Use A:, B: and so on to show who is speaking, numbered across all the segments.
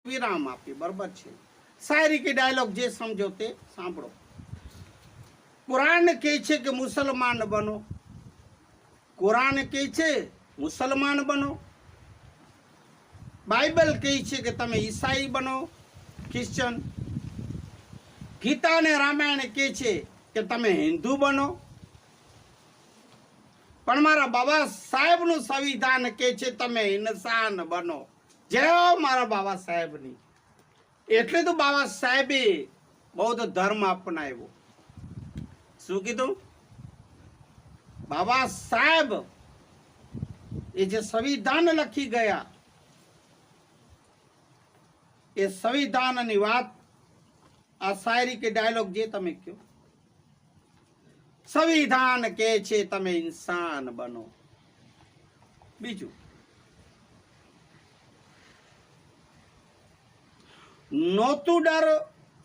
A: विराम आपी बराबर है। शायरी के डायलॉग जे समझो ते सांभळो। कुरान कहे छे कि मुसलमान बनो, कुरान कहे छे मुसलमान बनो, बाइबल कहे छे कि तमे ईसाई बनो, क्रिश्चियन, गीता ने रामायण कहे छे कि तमे हिंदू बनो, पण मारा बाबा साहेब नु संविधान कहे छे तमे इंसान बनो। जय हो मारा बाबा साहेब नी। एटले तो बाबा साहेबे बौद्ध धर्म अपनाव्यो। શું કીધું? બાબા સાહેબ એ જે સંવિધાન લખી ગયા, એ સંવિધાનની વાત આ શાયરી કે ડાયલોગ જે તમે કહો, સંવિધાન કહે છે તમે ઇન્સાન બનો। બીજું, નોતું ડર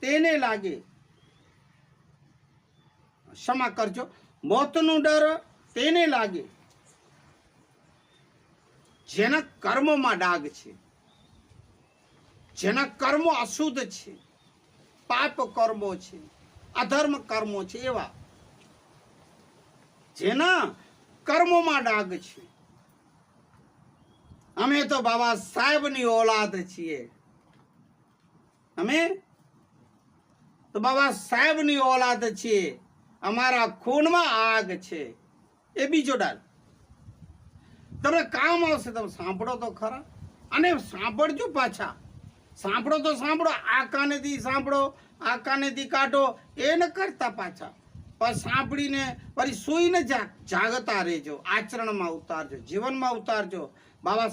A: તેને લાગે, क्षमा करजो, मौतनु डर तेने लागे जेना कर्मों में डाग छे, जेना कर्मो अशुद्ध छे, पाप कर्मो छे, अधर्म कर्मो छे, एवा जेना कर्मों में डाग छे। अमे तो बाबा साहेब नी औलाद छीए, अमे तो बाबा साहेब नी औलाद छीए। अमारा खून में आग छे। ए बीजो डाल तमने काम आवशे, तमे सांभळो तो खरा, अने सांभळजो पाछा। सांभळो तो सांभळो, आ कानेथी सांभळो, आ कानेथी काढो, ए न करता पाछा। पर सांभळीने वरी सूईने जागता रहेजो, आचरण में उतारजो, जीवन में उतारजो। बाबा